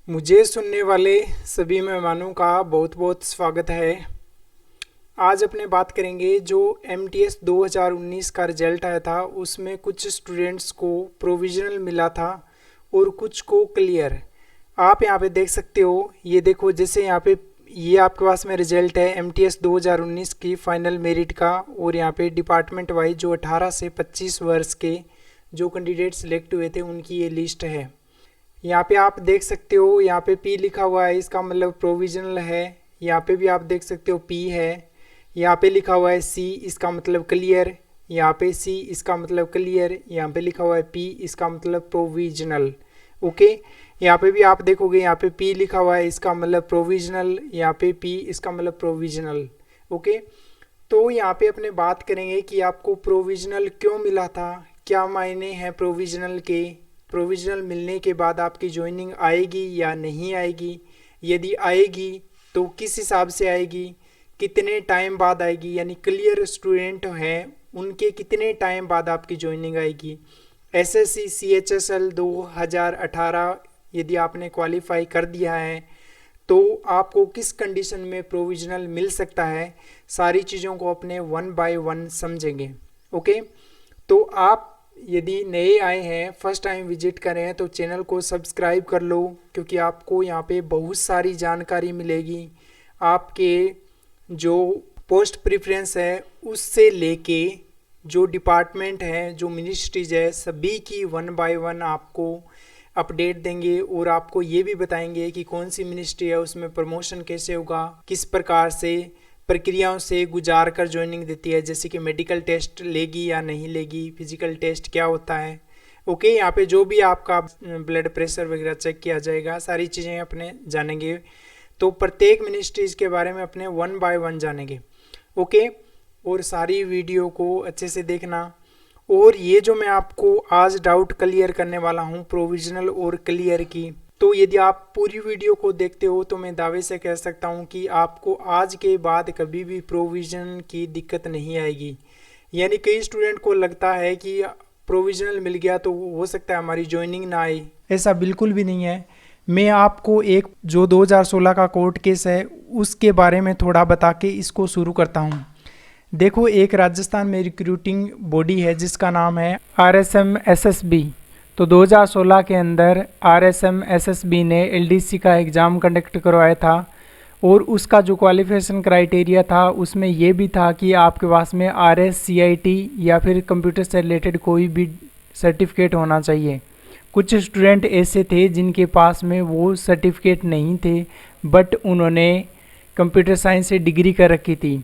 मुझे सुनने वाले सभी मेहमानों का बहुत बहुत स्वागत है। आज अपने बात करेंगे जो MTS 2019 का रिजल्ट आया था, उसमें कुछ स्टूडेंट्स को प्रोविजनल मिला था और कुछ को क्लियर। आप यहाँ पे देख सकते हो, ये देखो जैसे यहाँ पे ये आपके पास में रिजल्ट है MTS 2019 की फाइनल मेरिट का, और यहाँ पे डिपार्टमेंट वाइज जो 18 से 25 वर्ष के जो कैंडिडेट सिलेक्ट हुए थे उनकी ये लिस्ट है। यहाँ पे आप देख सकते हो, यहाँ पे P लिखा हुआ है, इसका मतलब प्रोविजनल है। यहाँ पे भी आप देख सकते हो P है। यहाँ पे लिखा हुआ है C, इसका मतलब क्लियर। यहाँ पे C, इसका मतलब क्लियर। यहाँ पे लिखा हुआ है P, इसका मतलब प्रोविजनल। ओके, यहाँ पे भी आप देखोगे, यहाँ पे P लिखा हुआ है, इसका मतलब प्रोविजनल। यहाँ पे P, इसका मतलब प्रोविजनल। ओके, तो यहाँ पे अपने बात करेंगे कि आपको प्रोविजनल क्यों मिला था, क्या मायने हैं प्रोविजनल के, प्रोविजनल मिलने के बाद आपकी ज्वाइनिंग आएगी या नहीं आएगी, यदि आएगी तो किस हिसाब से आएगी, कितने टाइम बाद आएगी, यानी क्लियर स्टूडेंट हैं उनके कितने टाइम बाद आपकी ज्वाइनिंग आएगी। SSC CHSL 2018 यदि आपने क्वालिफाई कर दिया है तो आपको किस कंडीशन में प्रोविजनल मिल सकता है, सारी चीज़ों को अपने 1 बाय 1 समझेंगे। ओके, तो आप यदि नए आए हैं, फर्स्ट टाइम विजिट कर रहे हैं, तो चैनल को सब्सक्राइब कर लो, क्योंकि आपको यहाँ पे बहुत सारी जानकारी मिलेगी। आपके जो पोस्ट प्रेफरेंस है उससे लेके जो डिपार्टमेंट है, जो मिनिस्ट्रीज है, सभी की 1 बाय 1 आपको अपडेट देंगे, और आपको ये भी बताएंगे कि कौन सी मिनिस्ट्री है उसमें प्रमोशन कैसे होगा, किस प्रकार से प्रक्रियाओं से गुजार कर ज्वाइनिंग देती है, जैसे कि मेडिकल टेस्ट लेगी या नहीं लेगी, फिजिकल टेस्ट क्या होता है। ओके, यहाँ पे जो भी आपका ब्लड प्रेशर वगैरह चेक किया जाएगा, सारी चीज़ें अपने जानेंगे। तो प्रत्येक मिनिस्ट्रीज के बारे में अपने 1 बाय 1 जानेंगे। ओके, और सारी वीडियो को अच्छे से देखना। और ये जो मैं आपको आज डाउट क्लियर करने वाला हूँ प्रोविजनल और क्लियर की, तो यदि आप पूरी वीडियो को देखते हो तो मैं दावे से कह सकता हूँ कि आपको आज के बाद कभी भी प्रोविजन की दिक्कत नहीं आएगी। यानी कई स्टूडेंट को लगता है कि प्रोविजनल मिल गया तो हो सकता है हमारी ज्वाइनिंग ना आए, ऐसा बिल्कुल भी नहीं है। मैं आपको एक जो 2016 का कोर्ट केस है उसके बारे में थोड़ा बता के इसको शुरू करता हूँ। देखो, एक राजस्थान में रिक्रूटिंग बॉडी है जिसका नाम है RSM SSB। तो 2016 के अंदर RSM SSB ने LDC का एग्ज़ाम कंडक्ट करवाया था, और उसका जो क्वालिफिकेशन क्राइटेरिया था उसमें ये भी था कि आपके पास में RSCIT या फिर कंप्यूटर से रिलेटेड कोई भी सर्टिफिकेट होना चाहिए। कुछ स्टूडेंट ऐसे थे जिनके पास में वो सर्टिफिकेट नहीं थे, बट उन्होंने कंप्यूटर साइंस से डिग्री कर रखी थी।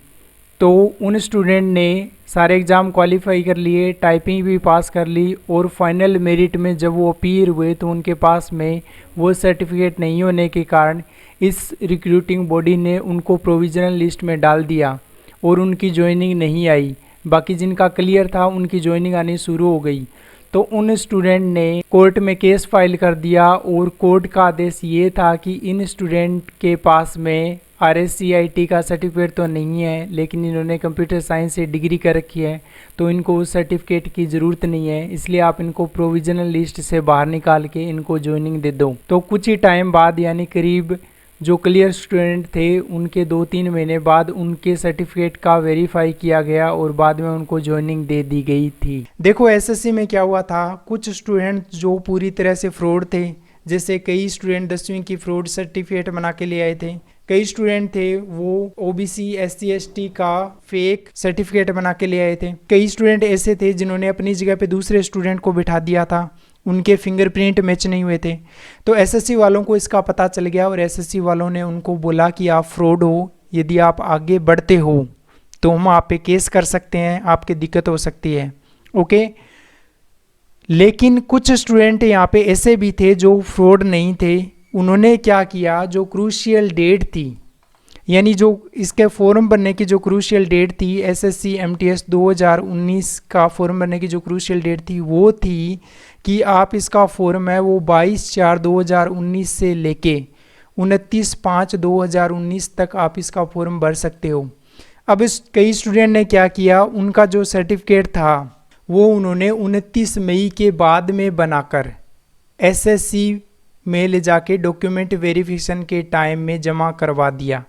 तो उन स्टूडेंट ने सारे एग्ज़ाम क्वालिफाई कर लिए, टाइपिंग भी पास कर ली, और फाइनल मेरिट में जब वो अपीयर हुए तो उनके पास में वो सर्टिफिकेट नहीं होने के कारण इस रिक्रूटिंग बॉडी ने उनको प्रोविजनल लिस्ट में डाल दिया और उनकी ज्वाइनिंग नहीं आई। बाकी जिनका क्लियर था उनकी ज्वाइनिंग आनी शुरू हो गई। तो उन स्टूडेंट ने कोर्ट में केस फाइल कर दिया, और कोर्ट का आदेश ये था कि इन स्टूडेंट के पास में RSCIT का सर्टिफिकेट तो नहीं है, लेकिन इन्होंने कंप्यूटर साइंस से डिग्री कर रखी है, तो इनको उस सर्टिफिकेट की ज़रूरत नहीं है, इसलिए आप इनको प्रोविजनल लिस्ट से बाहर निकाल के इनको ज्वाइनिंग दे दो। तो कुछ ही टाइम बाद, यानी करीब जो क्लियर स्टूडेंट थे उनके 2-3 महीने बाद उनके सर्टिफिकेट का वेरीफाई किया गया और बाद में उनको ज्वाइनिंग दे दी गई थी। देखो, SSC में क्या हुआ था, कुछ स्टूडेंट जो पूरी तरह से फ्रॉड थे, जैसे कई स्टूडेंट 10वीं की फ्रॉड सर्टिफिकेट बना के ले आए थे, कई स्टूडेंट थे वो OBC SC ST का फेक सर्टिफिकेट बना के ले आए थे, कई स्टूडेंट ऐसे थे जिन्होंने अपनी जगह पे दूसरे स्टूडेंट को बिठा दिया था, उनके फिंगरप्रिंट मैच नहीं हुए थे। तो SSC वालों को इसका पता चल गया, और SSC वालों ने उनको बोला कि आप फ्रॉड हो, यदि आप आगे बढ़ते हो तो हम आप पे केस कर सकते हैं, आपकी दिक्कत हो सकती है। ओके, लेकिन कुछ स्टूडेंट यहाँ पे ऐसे भी थे जो फ्रॉड नहीं थे। उन्होंने क्या किया, जो क्रूशियल डेट थी, यानी जो इसके फॉर्म बनने की जो क्रूशियल डेट थी, SSC MTS 2019 का फॉर्म बनने की जो क्रूशियल डेट थी वो थी कि आप इसका फॉर्म है वो 22/4/2019 से लेके 29/5/2019 तक आप इसका फॉर्म भर सकते हो। अब इस कई स्टूडेंट ने क्या किया, उनका जो सर्टिफिकेट था वो उन्होंने 29 मई के बाद में बनाकर SSC में ले जाके डॉक्यूमेंट वेरिफिकेशन के टाइम में जमा करवा दिया।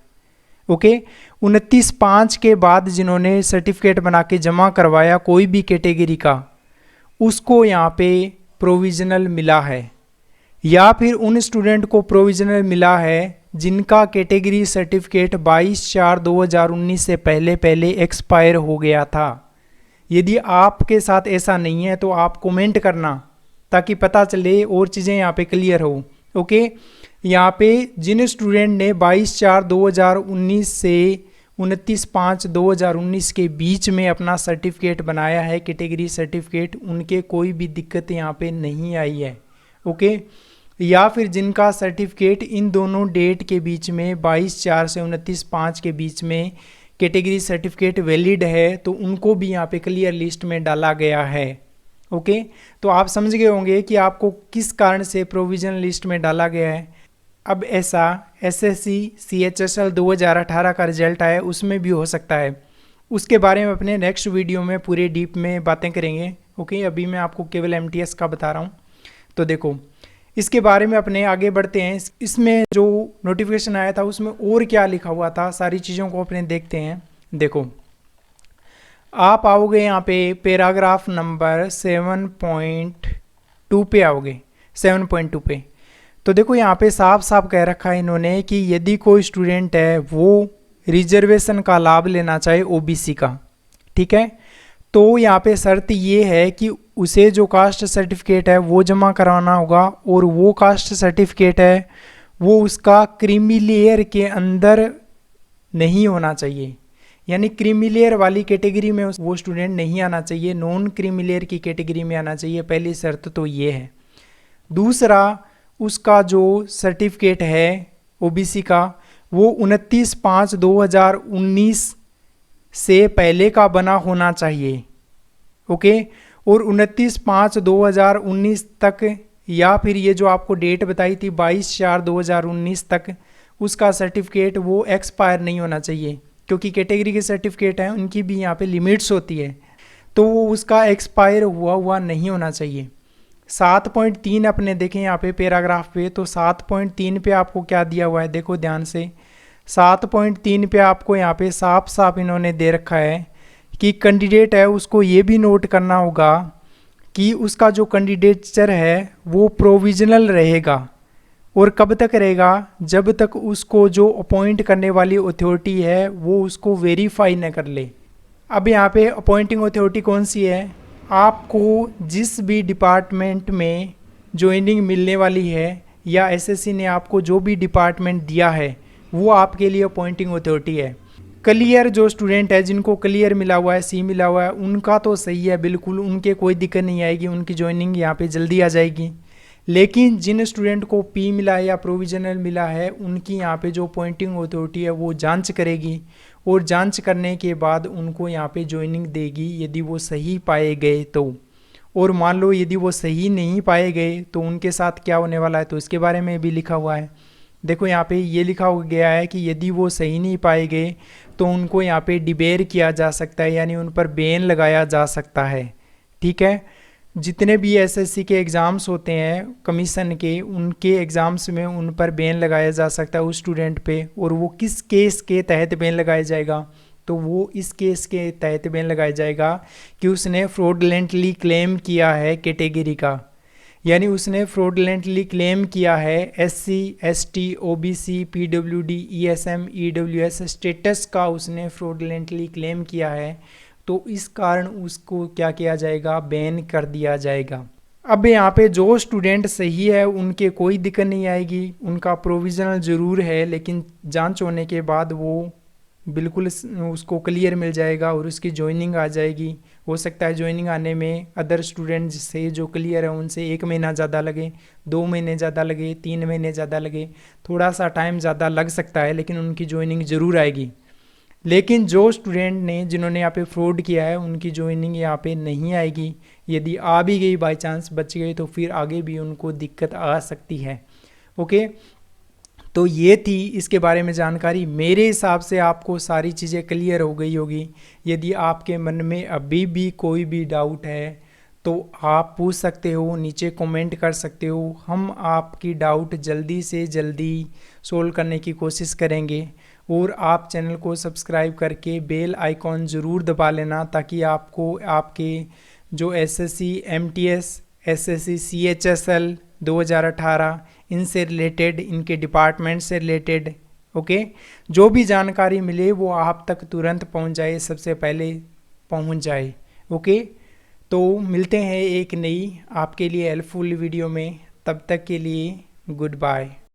ओके, 29/5 के बाद जिन्होंने सर्टिफिकेट बना के जमा करवाया कोई भी कैटेगरी का, उसको यहाँ पे प्रोविज़नल मिला है। या फिर उन स्टूडेंट को प्रोविज़नल मिला है जिनका कैटेगरी सर्टिफिकेट 22/4/2019 से पहले एक्सपायर हो गया था। यदि आपके साथ ऐसा नहीं है तो आप कमेंट करना ताकि पता चले और चीज़ें यहाँ पे क्लियर हो। ओके, यहाँ पे जिन स्टूडेंट ने 22/4/2019 से 29/5/2019 के बीच में अपना सर्टिफिकेट बनाया है कैटेगरी सर्टिफिकेट, उनके कोई भी दिक्कत यहाँ पे नहीं आई है। ओके, या फिर जिनका सर्टिफिकेट इन दोनों डेट के बीच में 22/4 से 29/5 के बीच में कैटेगरी सर्टिफिकेट वैलिड है तो उनको भी यहाँ पे क्लियर लिस्ट में डाला गया है। ओके, तो आप समझ गए होंगे कि आपको किस कारण से प्रोविजनल लिस्ट में डाला गया है। अब ऐसा SSC CHSL 2018 का रिजल्ट आया उसमें भी हो सकता है, उसके बारे में अपने नेक्स्ट वीडियो में पूरे डीप में बातें करेंगे। ओके, अभी मैं आपको केवल MTS का बता रहा हूँ। तो देखो, इसके बारे में अपने आगे बढ़ते हैं। इसमें जो नोटिफिकेशन आया था उसमें और क्या लिखा हुआ था, सारी चीज़ों को अपने देखते हैं। देखो, आप आओगे यहाँ पे पैराग्राफ नंबर 7.2 पे आओगे, 7.2 पे। तो देखो यहाँ पे साफ साफ कह रखा है इन्होंने कि यदि कोई स्टूडेंट है वो रिजर्वेशन का लाभ लेना चाहे OBC का, ठीक है, तो यहाँ पे शर्त ये है कि उसे जो कास्ट सर्टिफिकेट है वो जमा कराना होगा, और वो कास्ट सर्टिफिकेट है वो उसका क्रीमी लेयर के अंदर नहीं होना चाहिए, यानी क्रीमी लेयर वाली कैटेगरी में वो स्टूडेंट नहीं आना चाहिए, नॉन क्रीमी लेयर की कैटेगरी में आना चाहिए। पहली शर्त तो ये है। दूसरा, उसका जो सर्टिफिकेट है OBC का वो 29/5/2019 से पहले का बना होना चाहिए। ओके, और 29/5/2019 तक, या फिर ये जो आपको डेट बताई थी 22/4/2019 तक, उसका सर्टिफिकेट वो एक्सपायर नहीं होना चाहिए, क्योंकि कैटेगरी के सर्टिफिकेट हैं उनकी भी यहाँ पे लिमिट्स होती है, तो वो उसका एक्सपायर हुआ नहीं होना चाहिए। 7.3 अपने देखें यहाँ पे पैराग्राफ पे, तो 7.3 पे आपको क्या दिया हुआ है, देखो ध्यान से। 7.3 पे आपको यहाँ पे साफ साफ इन्होंने दे रखा है कि कैंडिडेट है उसको ये भी नोट करना होगा कि उसका जो कैंडिडेचर है वो प्रोविजनल रहेगा, और कब तक रहेगा, जब तक उसको जो अपॉइंट करने वाली अथॉरिटी है वो उसको वेरीफाई न कर ले। अब यहाँ पे अपॉइंटिंग अथॉरिटी कौन सी है, आपको जिस भी डिपार्टमेंट में ज्वाइनिंग मिलने वाली है या SSC ने आपको जो भी डिपार्टमेंट दिया है वो आपके लिए अपॉइंटिंग अथॉरिटी है। क्लियर जो स्टूडेंट है जिनको क्लियर मिला हुआ है, C मिला हुआ है, उनका तो सही है बिल्कुल, उनके कोई दिक्कत नहीं आएगी, उनकी ज्वाइनिंग यहाँ पे जल्दी आ जाएगी। लेकिन जिन स्टूडेंट को P मिला है या प्रोविजनल मिला है, उनकी यहाँ पे जो अपॉइंटिंग अथॉरिटी है वो जांच करेगी, और जांच करने के बाद उनको यहाँ पे ज्वाइनिंग देगी यदि वो सही पाए गए तो। और मान लो यदि वो सही नहीं पाए गए तो उनके साथ क्या होने वाला है, तो इसके बारे में भी लिखा हुआ है। देखो यहाँ पे ये लिखा गया है कि यदि वो सही नहीं पाए गए तो उनको यहाँ पे डिबेयर किया जा सकता है, यानी उन पर बैन लगाया जा सकता है। ठीक है, जितने भी SSC के एग्ज़ाम्स होते हैं कमीशन के, उनके एग्ज़ाम्स में उन पर बैन लगाया जा सकता है उस स्टूडेंट पे। और वो किस केस के तहत बैन लगाया जाएगा, तो वो इस केस के तहत बैन लगाया जाएगा कि उसने फ्रॉडलेंटली क्लेम किया है कैटेगरी का, यानी उसने फ्रॉडलेंटली क्लेम किया है SC ST OBC PWD ESM EWS status का, उसने फ्रॉडलेंटली क्लेम किया है, तो इस कारण उसको क्या किया जाएगा, बैन कर दिया जाएगा। अब यहाँ पे जो स्टूडेंट सही है उनके कोई दिक्कत नहीं आएगी, उनका प्रोविज़नल ज़रूर है, लेकिन जांच होने के बाद वो बिल्कुल उसको क्लियर मिल जाएगा और उसकी ज्वाइनिंग आ जाएगी। हो सकता है ज्वाइनिंग आने में अदर स्टूडेंट से जो क्लियर है उनसे 1 महीना ज़्यादा लगे, 2 महीने ज़्यादा लगे, 3 महीने ज़्यादा लगे, थोड़ा सा टाइम ज़्यादा लग सकता है, लेकिन उनकी ज्वाइनिंग ज़रूर आएगी। लेकिन जो स्टूडेंट ने जिन्होंने यहाँ पे फ्रॉड किया है उनकी ज्वाइनिंग यहाँ पे नहीं आएगी। यदि आ भी गई, बाई चांस बच गई, तो फिर आगे भी उनको दिक्कत आ सकती है। ओके, तो ये थी इसके बारे में जानकारी। मेरे हिसाब से आपको सारी चीज़ें क्लियर हो गई होगी। यदि आपके मन में अभी भी कोई भी डाउट है तो आप पूछ सकते हो, नीचे कमेंट कर सकते हो। हम आपकी डाउट जल्दी से जल्दी सोल्व करने की कोशिश करेंगे। और आप चैनल को सब्सक्राइब करके बेल आइकॉन ज़रूर दबा लेना, ताकि आपको आपके जो एसएससी एमटीएस, एसएससी सीएचएसएल 2018 इनसे रिलेटेड, इनके डिपार्टमेंट से रिलेटेड ओके, जो भी जानकारी मिले वो आप तक तुरंत पहुंच जाए, सबसे पहले पहुंच जाए। ओके, तो मिलते हैं एक नई आपके लिए हेल्पफुल वीडियो में। तब तक के लिए गुड बाय।